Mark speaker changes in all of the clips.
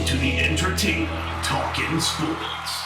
Speaker 1: to the entertainer talking sports.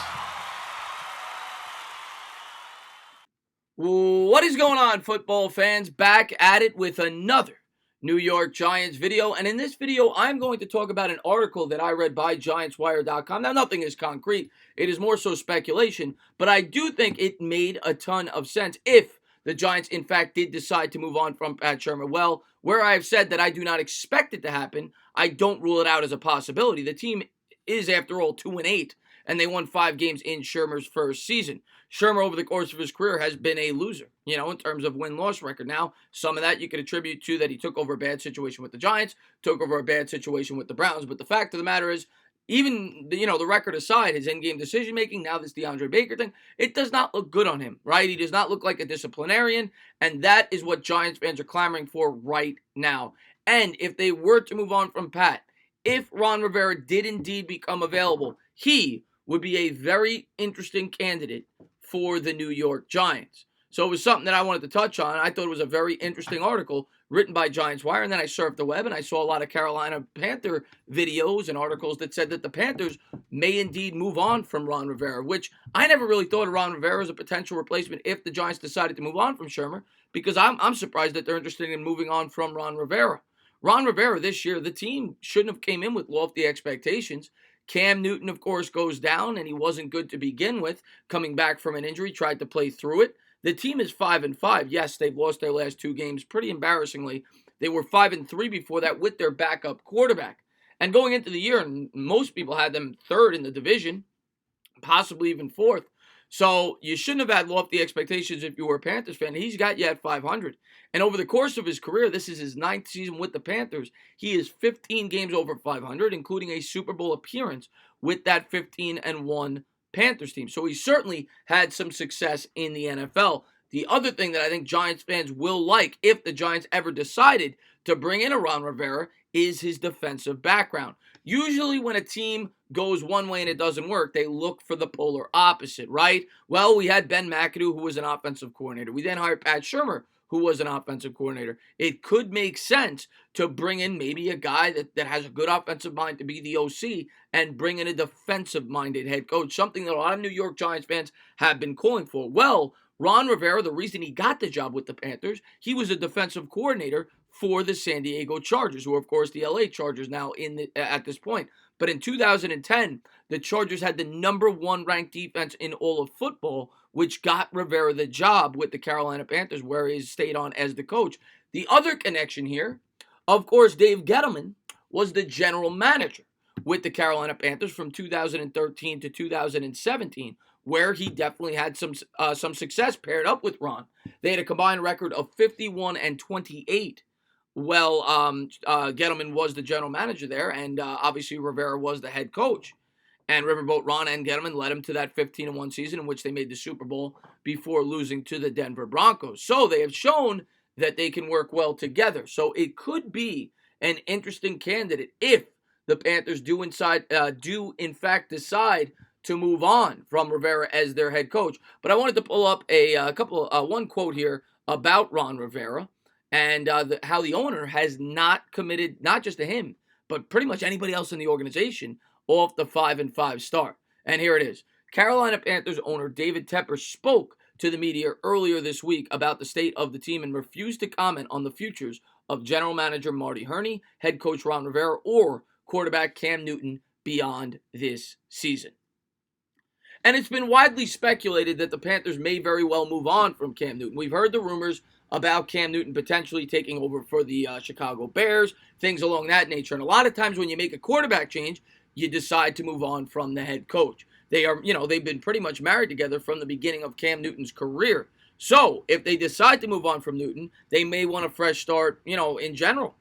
Speaker 2: What is going on, football fans? Back at it with another New York Giants video. And in this video, I'm going to talk about an article that I read by GiantsWire.com. Now, nothing is concrete. It is more so speculation. But I do think it made a ton of sense if the Giants, in fact, did decide to move on from Pat Shurmur. Well, where I've said that I do not expect it to happen, I don't rule it out as a possibility. The team is, after all, 2-8, and they won 5 games in Shurmur's first season. Shurmur, over the course of his career, has been a loser, in terms of win-loss record. Now, some of that you could attribute to that he took over a bad situation with the Giants, took over a bad situation with the Browns. But the fact of the matter is, even, the record aside, his in-game decision-making, now this DeAndre Baker thing, it does not look good on him, right? He does not look like a disciplinarian, and that is what Giants fans are clamoring for right now. And if they were to move on from Pat, if Ron Rivera did indeed become available, he would be a very interesting candidate for the New York Giants. So it was something that I wanted to touch on. I thought it was a very interesting article written by Giants Wire, and then I surfed the web and I saw a lot of Carolina Panther videos and articles that said that the Panthers may indeed move on from Ron Rivera, which I never really thought of Ron Rivera as a potential replacement if the Giants decided to move on from Shurmur, because I'm surprised that they're interested in moving on from Ron Rivera. Ron Rivera this year, the team shouldn't have came in with lofty expectations. Cam Newton, of course, goes down, and he wasn't good to begin with. Coming back from an injury, tried to play through it. The team is 5-5. Yes, they've lost their last 2 games pretty embarrassingly. They were 5-3 before that with their backup quarterback. And going into the year, and most people had them 3rd in the division, possibly even 4th. So you shouldn't have had lofty expectations if you were a Panthers fan. He's got you at 500. And over the course of his career, this is his 9th season with the Panthers, he is 15 games over 500, including a Super Bowl appearance with that 15-1 Panthers team. So he certainly had some success in the NFL. The other thing that I think Giants fans will like if the Giants ever decided to bring in a Ron Rivera is his defensive background. Usually when a team goes one way and it doesn't work, they look for the polar opposite, right? Well, we had Ben McAdoo, who was an offensive coordinator. We then hired Pat Shurmur, who was an offensive coordinator. It could make sense to bring in maybe a guy that has a good offensive mind to be the OC and bring in a defensive-minded head coach, something that a lot of New York Giants fans have been calling for. Well, Ron Rivera, the reason he got the job with the Panthers, he was a defensive coordinator for the San Diego Chargers, who are, of course, the LA Chargers now at this point. But in 2010, the Chargers had the number 1 ranked defense in all of football, which got Rivera the job with the Carolina Panthers, where he stayed on as the coach. The other connection here, of course, Dave Gettleman was the general manager with the Carolina Panthers from 2013 to 2017, where he definitely had some success paired up with Ron. They had a combined record of 51-28. Well, Gettleman was the general manager there, and obviously Rivera was the head coach. And Riverboat Ron and Gettleman led him to that 15-1 season in which they made the Super Bowl before losing to the Denver Broncos. So they have shown that they can work well together. So it could be an interesting candidate if the Panthers do in fact decide to move on from Rivera as their head coach. But I wanted to pull up one quote here about Ron Rivera. And how the owner has not committed, not just to him, but pretty much anybody else in the organization off the 5-5 start. And here it is. Carolina Panthers owner David Tepper spoke to the media earlier this week about the state of the team and refused to comment on the futures of general manager Marty Hurney, head coach Ron Rivera, or quarterback Cam Newton beyond this season. And it's been widely speculated that the Panthers may very well move on from Cam Newton. We've heard the rumors about Cam Newton potentially taking over for the Chicago Bears, things along that nature. And a lot of times when you make a quarterback change, you decide to move on from the head coach. They've been pretty much married together from the beginning of Cam Newton's career. So if they decide to move on from Newton, they may want a fresh start, in general,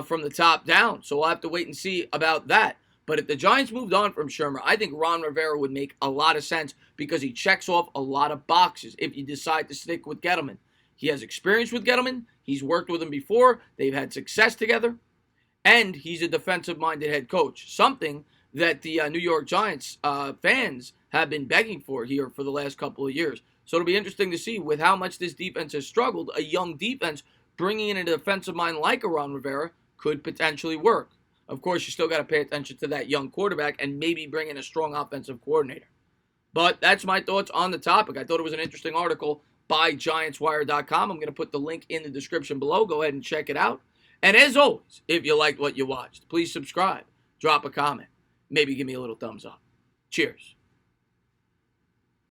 Speaker 2: from the top down. So we'll have to wait and see about that. But if the Giants moved on from Shurmur, I think Ron Rivera would make a lot of sense because he checks off a lot of boxes if you decide to stick with Gettleman. He has experience with Gettleman. He's worked with him before. They've had success together. And he's a defensive-minded head coach, something that the New York Giants fans have been begging for here for the last couple of years. So it'll be interesting to see with how much this defense has struggled, a young defense bringing in a defensive mind like a Ron Rivera could potentially work. Of course, you still got to pay attention to that young quarterback and maybe bring in a strong offensive coordinator. But that's my thoughts on the topic. I thought it was an interesting article by GiantsWire.com. I'm going to put the link in the description below. Go ahead and check it out. And as always, if you liked what you watched, please subscribe, drop a comment, maybe give me a little thumbs up. Cheers.